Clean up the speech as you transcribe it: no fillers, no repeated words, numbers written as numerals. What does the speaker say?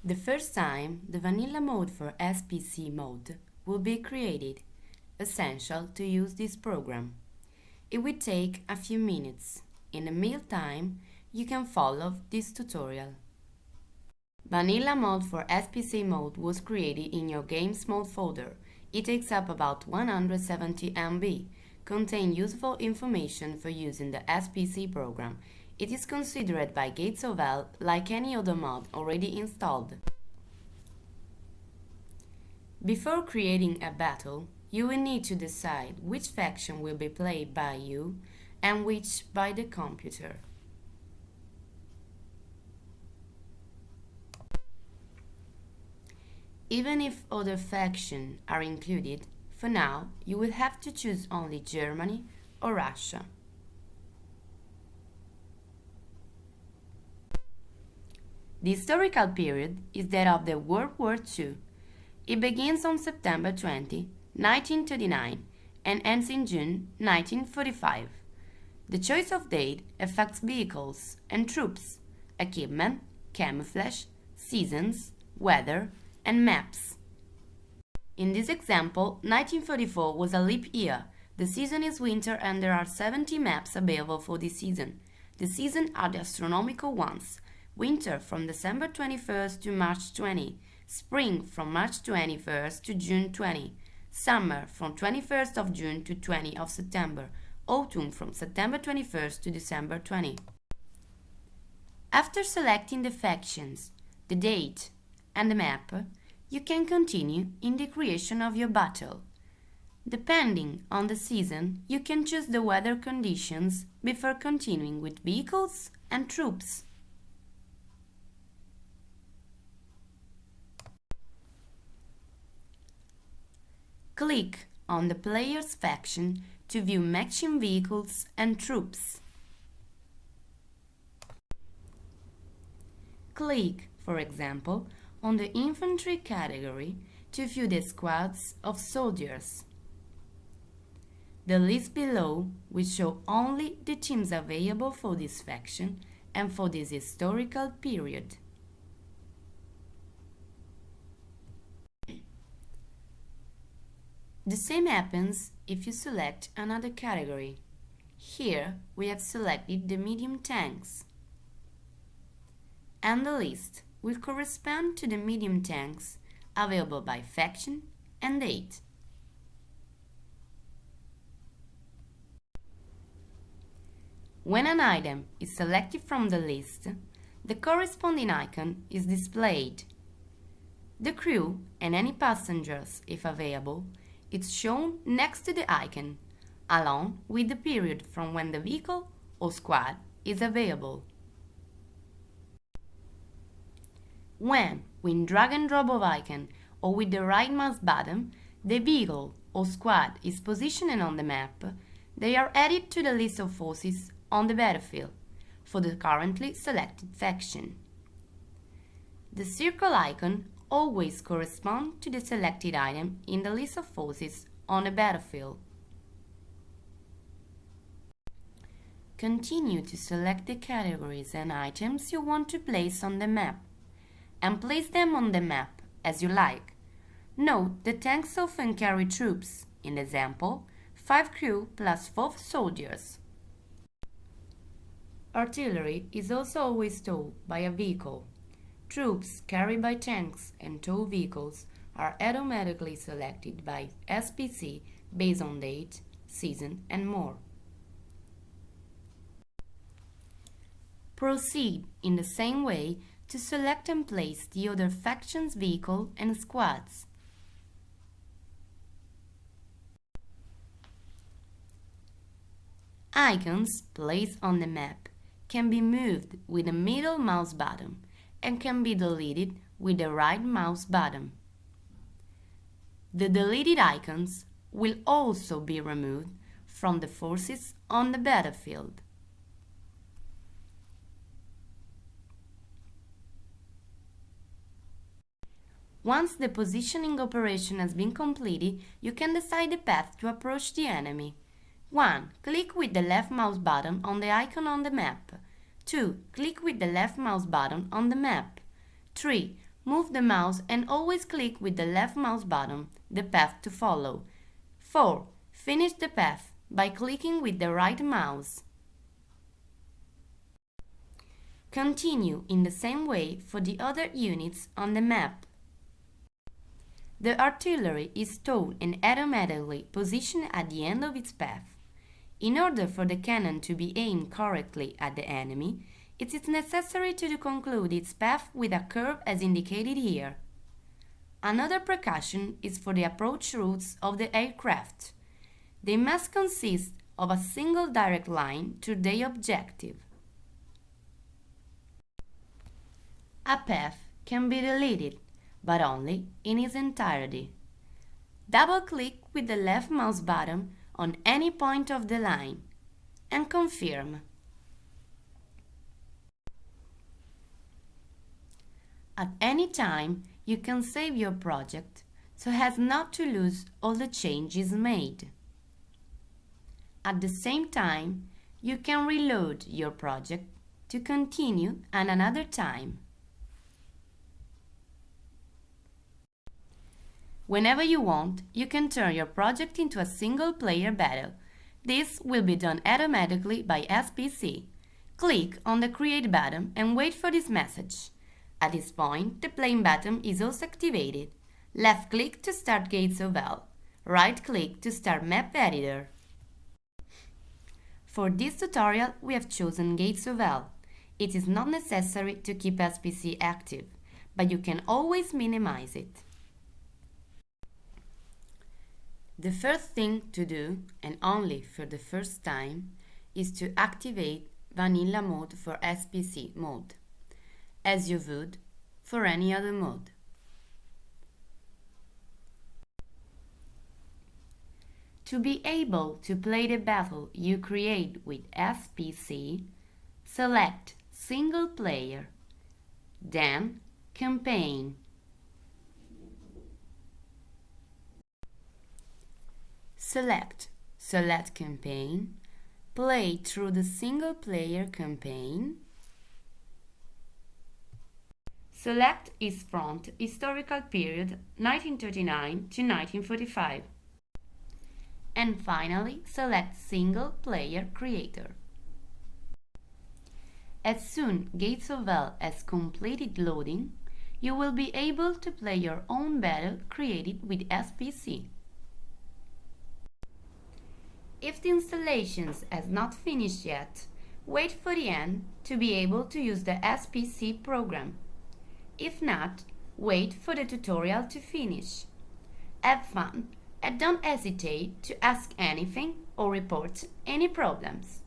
The first time, the vanilla mode for SPC mode will be created, essential to use this program. It will take a few minutes. In the meantime, you can follow this tutorial. Vanilla mode for SPC mode was created in your Games mode folder. It takes up about 170 MB, contains useful information for using the SPC program. It is considered by Gates of Hell like any other mod already installed. Before creating a battle, you will need to decide which faction will be played by you and which by the computer. Even if other factions are included, for now you will have to choose only Germany or Russia. The historical period is that of the World War II. It begins on September 20, 1939 and ends in June 1945. The choice of date affects vehicles and troops, equipment, camouflage, seasons, weather, and maps. In this example, 1944 was a leap year. The season is winter and there are 70 maps available for this season. The seasons are the astronomical ones. Winter from December 21st to March 20, spring from March 21st to June 20, summer from 21st of June to 20 of September, autumn from September 21st to December 20. After selecting the factions, the date, and the map, you can continue in the creation of your battle. Depending on the season, you can choose the weather conditions before continuing with vehicles and troops. Click on the player's faction to view matching vehicles and troops. Click, for example, on the infantry category to view the squads of soldiers. The list below will show only the teams available for this faction and for this historical period. The same happens if you select another category. Here we have selected the medium tanks, and the list will correspond to the medium tanks available by faction and date. When an item is selected from the list, the corresponding icon is displayed. The crew and any passengers, if available, is shown next to the icon, along with the period from when the vehicle or squad is available. When with drag and drop of icon or with the right mouse button, the vehicle or squad is positioned on the map, they are added to the list of forces on the battlefield for the currently selected faction. The circle icon always corresponds to the selected item in the list of forces on the battlefield. Continue to select the categories and items you want to place on the map, and place them on the map as you like. Note the tanks often carry troops, in the example, 5 crew plus 4 soldiers. Artillery is also always towed by a vehicle. Troops carried by tanks and tow vehicles are automatically selected by SPC based on date, season, and more. Proceed in the same way to select and place the other faction's vehicle and squads. Icons placed on the map can be moved with the middle mouse button and can be deleted with the right mouse button. The deleted icons will also be removed from the forces on the battlefield. Once the positioning operation has been completed, you can decide the path to approach the enemy. 1. Click with the left mouse button on the icon on the map. 2. Click with the left mouse button on the map. 3. Move the mouse and always click with the left mouse button the path to follow. 4. Finish the path by clicking with the right mouse. Continue in the same way for the other units on the map. The artillery is stowed and automatically positioned at the end of its path. In order for the cannon to be aimed correctly at the enemy, it is necessary to conclude its path with a curve as indicated here. Another precaution is for the approach routes of the aircraft. They must consist of a single direct line to the objective. A path can be deleted, but only in its entirety. Double-click with the left mouse button on any point of the line and confirm. At any time, you can save your project so as not to lose all the changes made. At the same time, you can reload your project to continue at another time. Whenever you want, you can turn your project into a single-player battle. This will be done automatically by SPC. Click on the Create button and wait for this message. At this point, the Playing button is also activated. Left-click to start GoH. Right-click to start Map Editor. For this tutorial, we have chosen GoH. It is not necessary to keep SPC active, but you can always minimize it. The first thing to do, and only for the first time, is to activate Vanilla mode for SPC mode, as you would for any other mode. To be able to play the battle you create with SPC, select Single Player, then Campaign. Select Campaign, play through the single-player campaign. Select East Front historical period 1939 to 1945. And finally, select SinglePlayer Creator. As soon as GoH has completed loading, you will be able to play your own battle created with SPC. If the installation has not finished yet, wait for the end to be able to use the SPC program. If not, wait for the tutorial to finish. Have fun and don't hesitate to ask anything or report any problems.